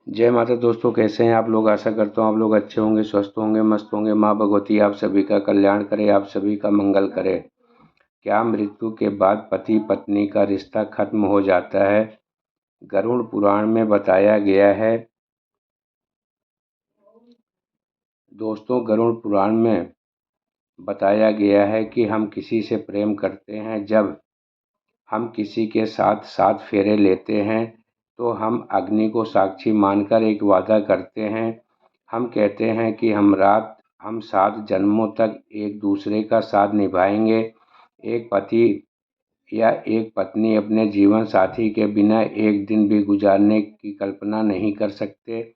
जय माता दोस्तों, कैसे हैं आप लोग। आशा करता हूँ आप लोग अच्छे होंगे, स्वस्थ होंगे, मस्त होंगे। माँ भगवती आप सभी का कल्याण करे, आप सभी का मंगल करे। क्या मृत्यु के बाद पति पत्नी का रिश्ता खत्म हो जाता है? गरुड़ पुराण में बताया गया है। दोस्तों, गरुड़ पुराण में बताया गया है कि हम किसी से प्रेम करते हैं, जब हम किसी के साथ 7 फेरे लेते हैं तो हम अग्नि को साक्षी मानकर एक वादा करते हैं। हम कहते हैं कि हम 7 जन्मों तक एक दूसरे का साथ निभाएंगे। एक पति या एक पत्नी अपने जीवन साथी के बिना एक दिन भी गुजारने की कल्पना नहीं कर सकते।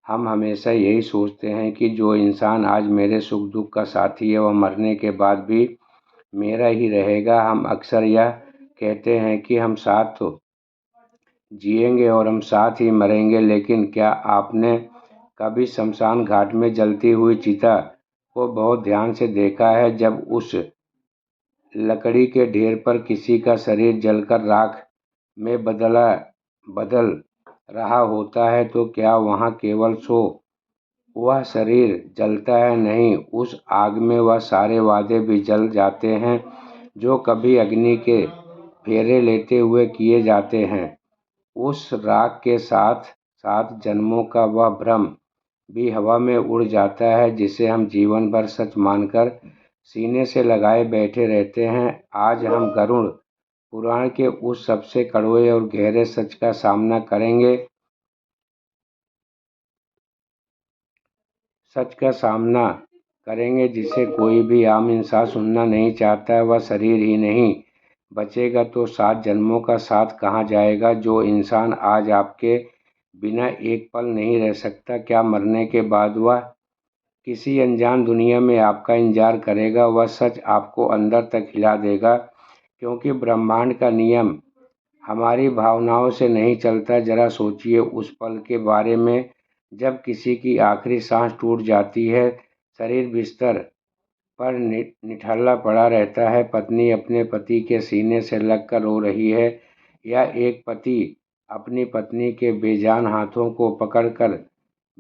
हम हमेशा यही सोचते हैं कि जो इंसान आज मेरे सुख दुख का साथी है, वह मरने के बाद भी मेरा ही रहेगा। हम अक्सर यह कहते हैं कि हम साथ तो जिएंगे और हम साथ ही मरेंगे, लेकिन क्या आपने कभी शमशान घाट में जलती हुई चिता को बहुत ध्यान से देखा है? जब उस लकड़ी के ढेर पर किसी का शरीर जलकर राख में बदल रहा होता है, तो क्या वहाँ केवल वह शरीर जलता है? नहीं, उस आग में वह सारे वादे भी जल जाते हैं जो कभी अग्नि के फेरे लेते हुए किए जाते हैं। उस राख के साथ 7 जन्मों का वह भ्रम भी हवा में उड़ जाता है, जिसे हम जीवन भर सच मानकर सीने से लगाए बैठे रहते हैं। आज हम गरुड़ पुराण के उस सबसे कड़वे और गहरे सच का सामना करेंगे। जिसे कोई भी आम इंसान सुनना नहीं चाहता है। वह शरीर ही नहीं बचेगा तो 7 जन्मों का साथ कहाँ जाएगा? जो इंसान आज आपके बिना एक पल नहीं रह सकता, क्या मरने के बाद वह किसी अनजान दुनिया में आपका इंतजार करेगा? वह सच आपको अंदर तक हिला देगा, क्योंकि ब्रह्मांड का नियम हमारी भावनाओं से नहीं चलता। जरा सोचिए उस पल के बारे में जब किसी की आखिरी सांस टूट जाती है, शरीर बिस्तर पर निठल्ला पड़ा रहता है, पत्नी अपने पति के सीने से लगकर रो रही है, या एक पति अपनी पत्नी के बेजान हाथों को पकड़कर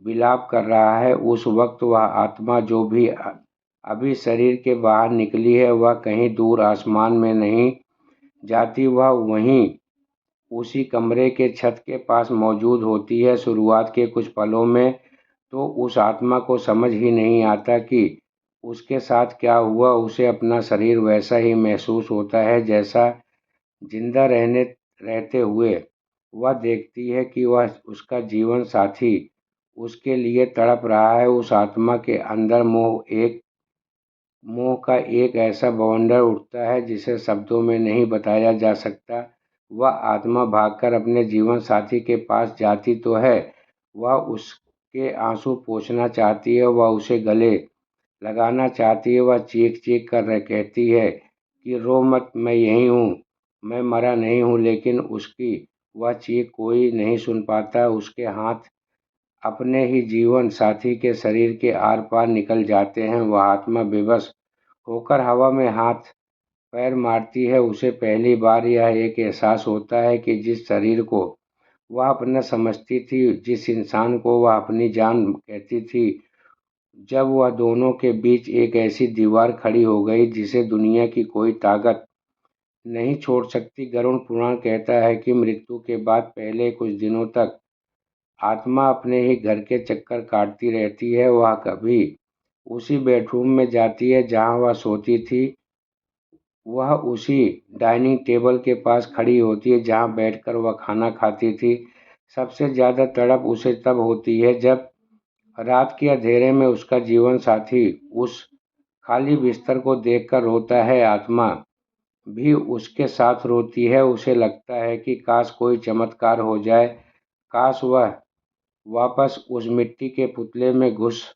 विलाप कर रहा है। उस वक्त वह आत्मा जो भी अभी शरीर के बाहर निकली है, वह कहीं दूर आसमान में नहीं जाती, वह वहीं उसी कमरे के छत के पास मौजूद होती है। शुरुआत के कुछ पलों में तो उस आत्मा को समझ ही नहीं आता कि उसके साथ क्या हुआ। उसे अपना शरीर वैसा ही महसूस होता है जैसा जिंदा रहते हुए वह देखती है कि वह उसका जीवन साथी उसके लिए तड़प रहा है। उस आत्मा के अंदर मोह का एक ऐसा बवंडर उठता है जिसे शब्दों में नहीं बताया जा सकता। वह आत्मा भागकर अपने जीवन साथी के पास जाती तो है, वह उसके आंसू पोंछना चाहती है, वह उसे गले लगाना चाहती है, वह चीख चीख कर कहती है कि रो मत, मैं यहीं हूँ, मैं मरा नहीं हूँ। लेकिन उसकी वह चीख कोई नहीं सुन पाता। उसके हाथ अपने ही जीवन साथी के शरीर के आर पार निकल जाते हैं। वह आत्मा बेबस होकर हवा में हाथ पैर मारती है। उसे पहली बार यह एक एहसास होता है कि जिस शरीर को वह अपना समझती थी, जिस इंसान को वह अपनी जान कहती थी, जब वह दोनों के बीच एक ऐसी दीवार खड़ी हो गई जिसे दुनिया की कोई ताकत नहीं छोड़ सकती। गरुड़ पुराण कहता है कि मृत्यु के बाद पहले कुछ दिनों तक आत्मा अपने ही घर के चक्कर काटती रहती है। वह कभी उसी बेडरूम में जाती है जहां वह सोती थी, वह उसी डाइनिंग टेबल के पास खड़ी होती है जहां बैठकर वह खाना खाती थी। सबसे ज़्यादा तड़प उसे तब होती है जब रात के अंधेरे में उसका जीवन साथी उस खाली बिस्तर को देखकर रोता है। आत्मा भी उसके साथ रोती है। उसे लगता है कि काश कोई चमत्कार हो जाए, काश वह वापस उस मिट्टी के पुतले में घुस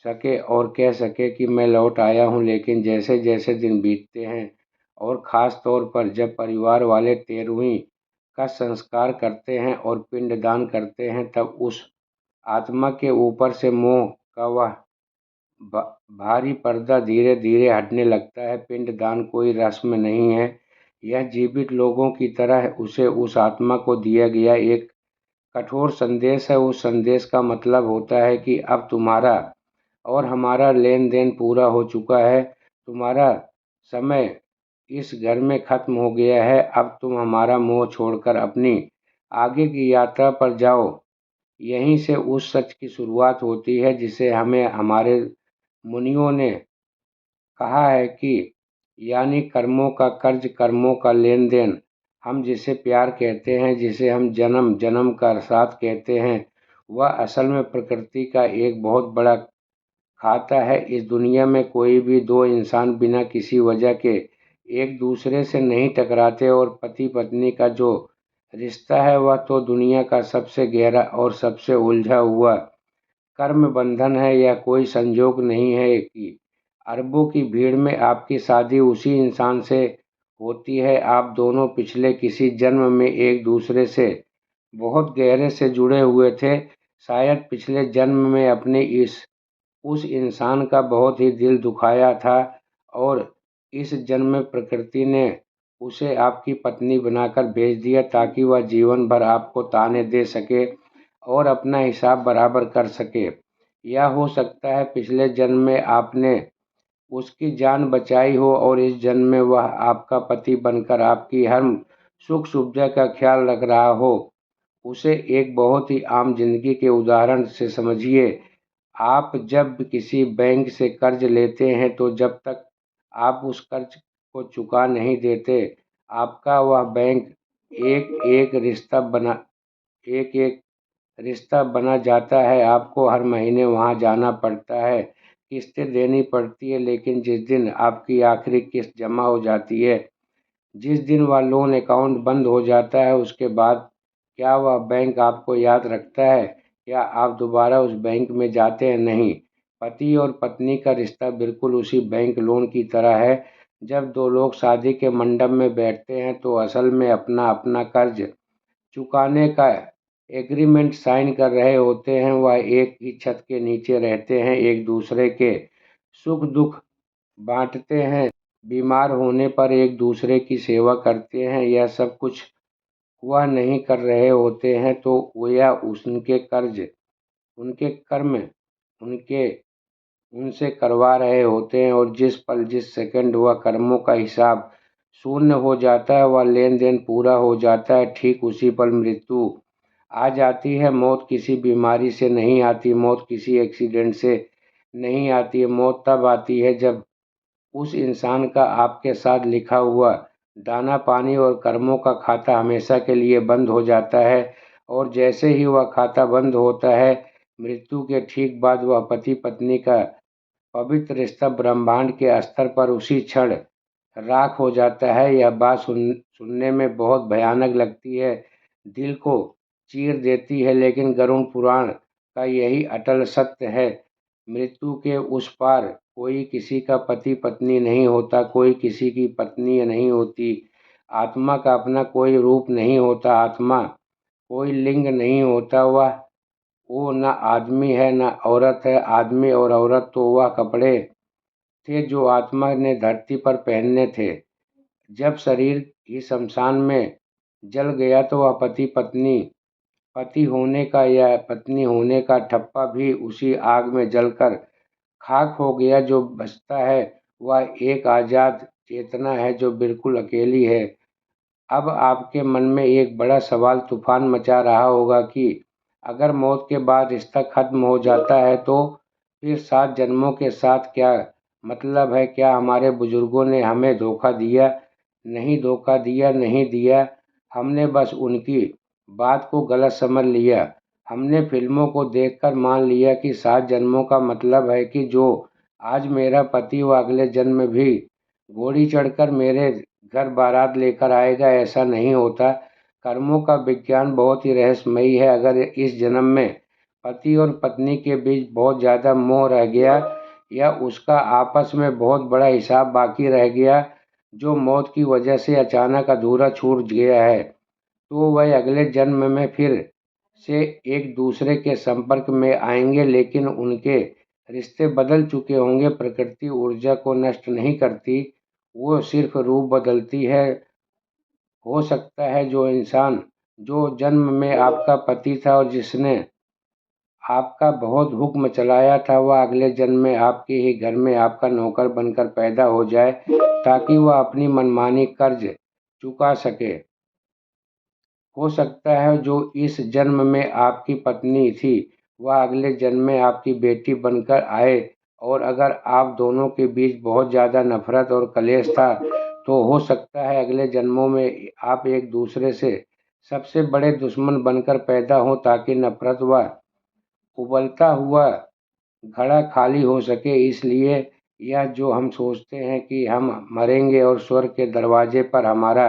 सके और कह सके कि मैं लौट आया हूँ। लेकिन जैसे जैसे दिन बीतते हैं, और ख़ास तौर पर जब परिवार वाले 13वीं का संस्कार करते हैं और पिंडदान करते हैं, तब उस आत्मा के ऊपर से मोह का वह भारी पर्दा धीरे धीरे हटने लगता है। पिंडदान कोई रस्म नहीं है, यह जीवित लोगों की तरह उसे उस आत्मा को दिया गया एक कठोर संदेश है। उस संदेश का मतलब होता है कि अब तुम्हारा और हमारा लेन देन पूरा हो चुका है। तुम्हारा समय इस घर में खत्म हो गया है। अब तुम हमारा मोह छोड़कर अपनी आगे की यात्रा पर जाओ। यहीं से उस सच की शुरुआत होती है जिसे हमें हमारे मुनियों ने कहा है कि यानी कर्मों का कर्ज, कर्मों का लेन देन। हम जिसे प्यार कहते हैं, जिसे हम जन्म जन्म का साथ कहते हैं, वह असल में प्रकृति का एक बहुत बड़ा खाता है। इस दुनिया में कोई भी दो इंसान बिना किसी वजह के एक दूसरे से नहीं टकराते, और पति पत्नी का जो रिश्ता है वह तो दुनिया का सबसे गहरा और सबसे उलझा हुआ कर्म बंधन है। यह कोई संजोग नहीं है कि अरबों की भीड़ में आपकी शादी उसी इंसान से होती है। आप दोनों पिछले किसी जन्म में एक दूसरे से बहुत गहरे से जुड़े हुए थे। शायद पिछले जन्म में अपने इस उस इंसान का बहुत ही दिल दुखाया था, और इस जन्म में प्रकृति ने उसे आपकी पत्नी बनाकर भेज दिया ताकि वह जीवन भर आपको ताने दे सके और अपना हिसाब बराबर कर सके। या हो सकता है पिछले जन्म में आपने उसकी जान बचाई हो और इस जन्म में वह आपका पति बनकर आपकी हर सुख सुविधा का ख्याल रख रहा हो। उसे एक बहुत ही आम जिंदगी के उदाहरण से समझिए। आप जब किसी बैंक से कर्ज लेते हैं तो जब तक आप उस कर्ज को चुका नहीं देते, आपका वह बैंक एक एक एक एक रिश्ता बना जाता है। आपको हर महीने वहां जाना पड़ता है, किस्तें देनी पड़ती है, लेकिन जिस दिन आपकी आखिरी किस्त जमा हो जाती है, जिस दिन वह लोन अकाउंट बंद हो जाता है, उसके बाद क्या वह बैंक आपको याद रखता है? क्या आप दोबारा उस बैंक में जाते हैं? नहीं। पति और पत्नी का रिश्ता बिल्कुल उसी बैंक लोन की तरह है। जब दो लोग शादी के मंडप में बैठते हैं तो असल में अपना अपना कर्ज चुकाने का एग्रीमेंट साइन कर रहे होते हैं। वह एक ही छत के नीचे रहते हैं, एक दूसरे के सुख दुख बांटते हैं, बीमार होने पर एक दूसरे की सेवा करते हैं। यह सब कुछ वह नहीं कर रहे होते हैं तो या उनके कर्ज, उनके कर्म उनके उनसे करवा रहे होते हैं, और जिस पल जिस सेकंड वह कर्मों का हिसाब शून्य हो जाता है, वह लेन देन पूरा हो जाता है, ठीक उसी पल मृत्यु आ जाती है। मौत किसी बीमारी से नहीं आती, मौत किसी एक्सीडेंट से नहीं आती है। मौत तब आती है जब उस इंसान का आपके साथ लिखा हुआ दाना पानी और कर्मों का खाता हमेशा के लिए बंद हो जाता है। और जैसे ही वह खाता बंद होता है, मृत्यु के ठीक बाद वह पति पत्नी का पवित्र रिश्ता ब्रह्मांड के स्तर पर उसी क्षण राख हो जाता है। यह बात सुनने में बहुत भयानक लगती है, दिल को चीर देती है, लेकिन गरुड़ पुराण का यही अटल सत्य है। मृत्यु के उस पार कोई किसी का पति पत्नी नहीं होता, कोई किसी की पत्नी नहीं होती। आत्मा का अपना कोई रूप नहीं होता, आत्मा कोई लिंग नहीं होता। वो न आदमी है न औरत है। आदमी और औरत तो वह कपड़े थे जो आत्मा ने धरती पर पहनने थे। जब शरीर ही शमशान में जल गया तो वह पति होने का या पत्नी होने का ठप्पा भी उसी आग में जलकर खाक हो गया। जो बचता है वह एक आजाद चेतना है जो बिल्कुल अकेली है। अब आपके मन में एक बड़ा सवाल तूफान मचा रहा होगा कि अगर मौत के बाद रिश्ता खत्म हो जाता है तो फिर 7 जन्मों के साथ क्या मतलब है? क्या हमारे बुजुर्गों ने हमें धोखा दिया? नहीं, धोखा दिया नहीं दिया। हमने बस उनकी बात को गलत समझ लिया। हमने फिल्मों को देखकर मान लिया कि 7 जन्मों का मतलब है कि जो आज मेरा पति वो अगले जन्म में भी घोड़ी चढ़कर मेरे घर बारात लेकर आएगा। ऐसा नहीं होता। कर्मों का विज्ञान बहुत ही रहस्यमयी है। अगर इस जन्म में पति और पत्नी के बीच बहुत ज़्यादा मोह रह गया या उसका आपस में बहुत बड़ा हिसाब बाकी रह गया जो मौत की वजह से अचानक अधूरा छूट गया है, तो वह अगले जन्म में फिर से एक दूसरे के संपर्क में आएंगे, लेकिन उनके रिश्ते बदल चुके होंगे। प्रकृति ऊर्जा को नष्ट नहीं करती, वो सिर्फ रूप बदलती है। हो सकता है जो इंसान जो जन्म में आपका पति था और जिसने आपका बहुत हुक्म चलाया था, वह अगले जन्म में आपके ही घर में आपका नौकर बनकर पैदा हो जाए, ताकि वह अपनी मनमानी कर्ज चुका सके। हो सकता है जो इस जन्म में आपकी पत्नी थी, वह अगले जन्म में आपकी बेटी बनकर आए, और अगर आप दोनों के बीच बहुत ज़्यादा नफरत और कलेश था, तो हो सकता है अगले जन्मों में आप एक दूसरे से सबसे बड़े दुश्मन बनकर पैदा हों, ताकि नफरत व उबलता हुआ घड़ा खाली हो सके। इसलिए यह जो हम सोचते हैं कि हम मरेंगे और स्वर्ग के दरवाजे पर हमारा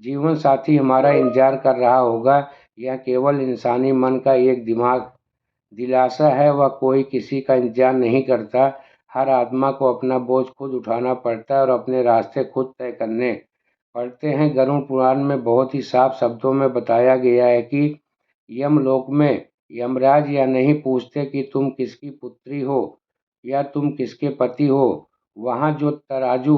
जीवन साथी हमारा इंतजार कर रहा होगा, यह केवल इंसानी मन का एक दिमाग दिलासा है। वह कोई किसी का इंतजार नहीं करता। हर आत्मा को अपना बोझ खुद उठाना पड़ता है और अपने रास्ते खुद तय करने पड़ते हैं। गरुड़ पुराण में बहुत ही साफ शब्दों में बताया गया है कि यमलोक में यमराज यह नहीं पूछते कि तुम किसकी पुत्री हो या तुम किसके पति हो। वहाँ जो तराजू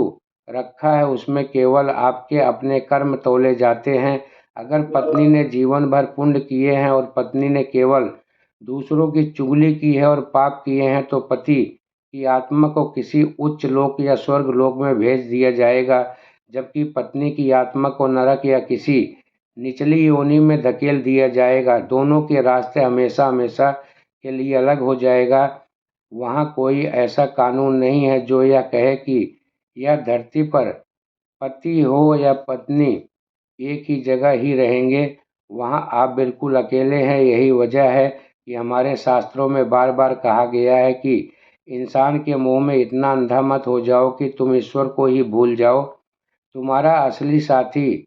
रखा है उसमें केवल आपके अपने कर्म तौले जाते हैं। अगर पत्नी ने जीवन भर पुण्य किए हैं और पत्नी ने केवल दूसरों की चुगली की है और पाप किए हैं, तो पति की आत्मा को किसी उच्च लोक या स्वर्ग लोक में भेज दिया जाएगा, जबकि पत्नी की आत्मा को नरक या किसी निचली योनि में धकेल दिया जाएगा। दोनों के रास्ते हमेशा हमेशा के लिए अलग हो जाएगा। वहाँ कोई ऐसा कानून नहीं है जो यह कहे कि यह धरती पर पति हो या पत्नी एक ही जगह ही रहेंगे। वहाँ आप बिल्कुल अकेले हैं। यही वजह है कि हमारे शास्त्रों में बार बार कहा गया है कि इंसान के मोह में इतना अंधा मत हो जाओ कि तुम ईश्वर को ही भूल जाओ। तुम्हारा असली साथी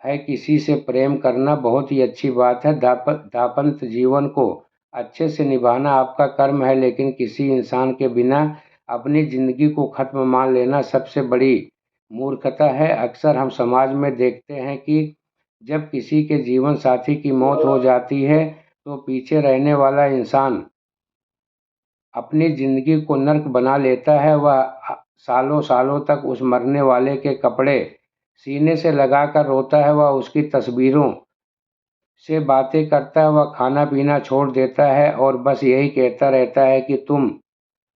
है किसी से प्रेम करना बहुत ही अच्छी बात है। दांपत्य जीवन को अच्छे से निभाना आपका कर्म है, लेकिन किसी इंसान के बिना अपनी जिंदगी को खत्म मान लेना सबसे बड़ी मूर्खता है। अक्सर हम समाज में देखते हैं कि जब किसी के जीवन साथी की मौत हो जाती है, तो पीछे रहने वाला इंसान अपनी जिंदगी को नर्क बना लेता है। वह सालों सालों तक उस मरने वाले के कपड़े सीने से लगाकर रोता है। वह उसकी तस्वीरों से बातें करता है। वह खाना पीना छोड़ देता है और बस यही कहता रहता है कि तुम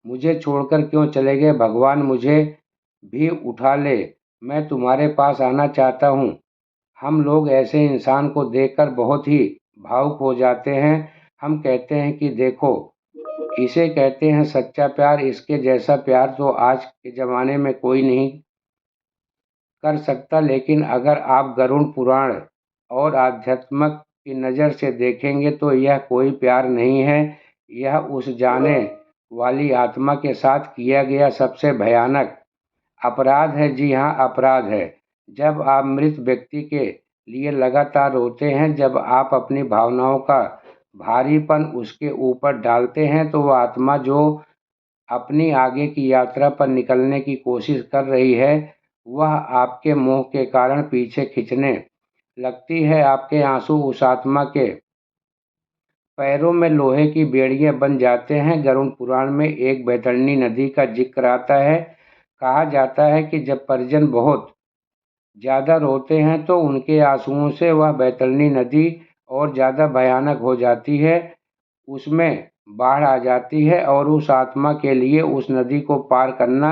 मुझे छोड़कर क्यों चले गए? भगवान मुझे भी उठा ले, मैं तुम्हारे पास आना चाहता हूँ। हम लोग ऐसे इंसान को देखकर बहुत ही भावुक हो जाते हैं। हम कहते हैं कि देखो, इसे कहते हैं सच्चा प्यार। इसके जैसा प्यार तो आज के ज़माने में कोई नहीं कर सकता। लेकिन अगर आप गरुड़ पुराण और आध्यात्मक की नज़र से देखेंगे, तो यह कोई प्यार नहीं है। यह उस जाने वाली आत्मा के साथ किया गया सबसे भयानक अपराध है। जी हाँ, अपराध है। जब आप मृत व्यक्ति के लिए लगातार रोते हैं, जब आप अपनी भावनाओं का भारीपन उसके ऊपर डालते हैं, तो वह आत्मा जो अपनी आगे की यात्रा पर निकलने की कोशिश कर रही है, वह आपके मोह के कारण पीछे खींचने लगती है। आपके आंसू उस आत्मा के पैरों में लोहे की बेड़ियां बन जाते हैं। गरुड़ पुराण में एक बैतरणी नदी का जिक्र आता है। कहा जाता है कि जब परिजन बहुत ज़्यादा रोते हैं, तो उनके आंसुओं से वह बैतरणी नदी और ज़्यादा भयानक हो जाती है। उसमें बाढ़ आ जाती है और उस आत्मा के लिए उस नदी को पार करना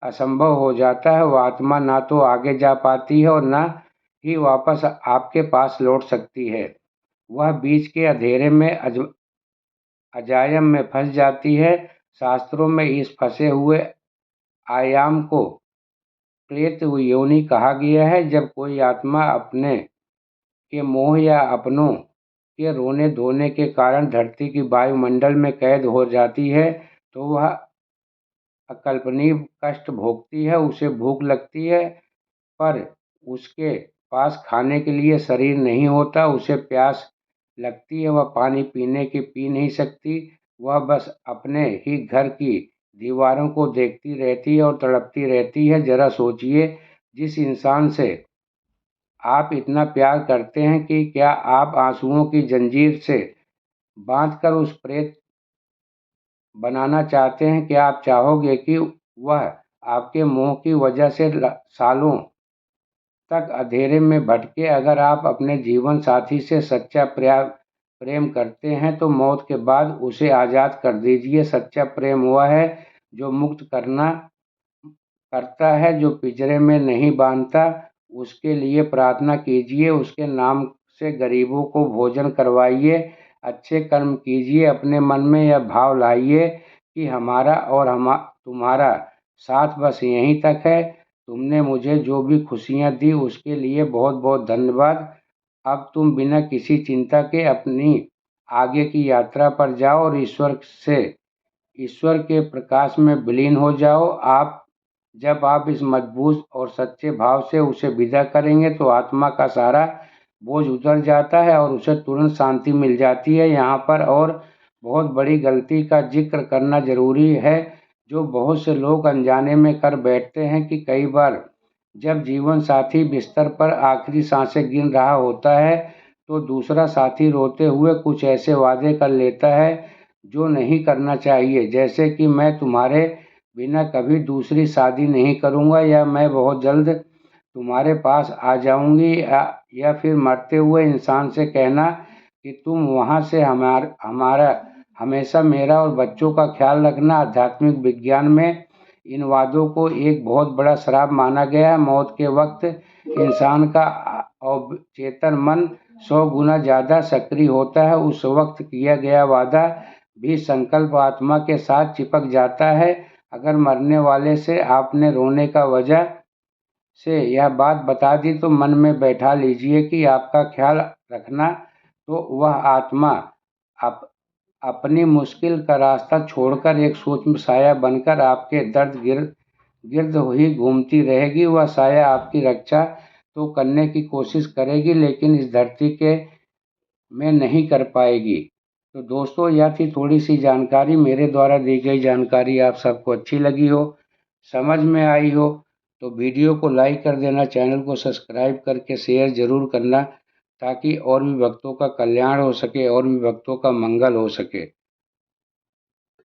असंभव हो जाता है। वह आत्मा ना तो आगे जा पाती है और ना ही वापस आपके पास लौट सकती है। वह बीच के अंधेरे में अजायम में फंस जाती है। शास्त्रों में इस फंसे हुए आयाम को प्रेत योनि कहा गया है। जब कोई आत्मा अपने के मोह या अपनों के रोने धोने के कारण धरती की वायुमंडल में कैद हो जाती है, तो वह अकल्पनीय कष्ट भोगती है। उसे भूख लगती है, पर उसके पास खाने के लिए शरीर नहीं होता। उसे प्यास लगती है, वह पानी पीने की पी नहीं सकती। वह बस अपने ही घर की दीवारों को देखती रहती है और तड़पती रहती है। जरा सोचिए, जिस इंसान से आप इतना प्यार करते हैं, कि क्या आप आंसुओं की जंजीर से बांधकर उस प्रेत बनाना चाहते हैं? क्या आप चाहोगे कि वह आपके मोह की वजह से सालों तक अंधेरे में भटके। अगर आप अपने जीवन साथी से सच्चा प्रेम करते हैं तो मौत के बाद उसे आज़ाद कर दीजिए। सच्चा प्रेम वह है जो मुक्त करता है, जो पिंजरे में नहीं बांधता। उसके लिए प्रार्थना कीजिए, उसके नाम से गरीबों को भोजन करवाइए, अच्छे कर्म कीजिए। अपने मन में यह भाव लाइए कि हमारा और तुम्हारा साथ बस यहीं तक है। तुमने मुझे जो भी खुशियाँ दी उसके लिए बहुत बहुत धन्यवाद। अब तुम बिना किसी चिंता के अपनी आगे की यात्रा पर जाओ और ईश्वर के प्रकाश में विलीन हो जाओ। जब आप इस मजबूत और सच्चे भाव से उसे विदा करेंगे तो आत्मा का सारा बोझ उतर जाता है और उसे तुरंत शांति मिल जाती है। यहाँ पर और बहुत बड़ी गलती का जिक्र करना जरूरी है जो बहुत से लोग अनजाने में कर बैठते हैं कि कई बार जब जीवन साथी बिस्तर पर आखिरी सांसें गिन रहा होता है तो दूसरा साथी रोते हुए कुछ ऐसे वादे कर लेता है जो नहीं करना चाहिए, जैसे कि मैं तुम्हारे बिना कभी दूसरी शादी नहीं करूँगा, या मैं बहुत जल्द तुम्हारे पास आ जाऊँगी, या फिर मरते हुए इंसान से कहना कि तुम वहाँ से हमारा हमेशा मेरा और बच्चों का ख्याल रखना। आध्यात्मिक विज्ञान में इन वादों को एक बहुत बड़ा श्राप माना गया है। मौत के वक्त इंसान का अवचेतन मन 100 गुना ज़्यादा सक्रिय होता है। उस वक्त किया गया वादा भी संकल्प आत्मा के साथ चिपक जाता है। अगर मरने वाले से आपने रोने का वजह से यह बात बता दी तो मन में बैठा लीजिए कि आपका ख्याल रखना, तो वह आत्मा आप अपनी मुश्किल का रास्ता छोड़कर एक सूक्ष्म साया बनकर आपके दर्द गिर्द ही घूमती रहेगी। वह साया आपकी रक्षा तो करने की कोशिश करेगी लेकिन इस धरती के में नहीं कर पाएगी। तो दोस्तों, यह थी थोड़ी सी जानकारी। मेरे द्वारा दी गई जानकारी आप सबको अच्छी लगी हो, समझ में आई हो तो वीडियो को लाइक कर देना, चैनल को सब्सक्राइब करके शेयर ज़रूर करना ताकि और भी भक्तों का कल्याण हो सके और भी भक्तों का मंगल हो सके।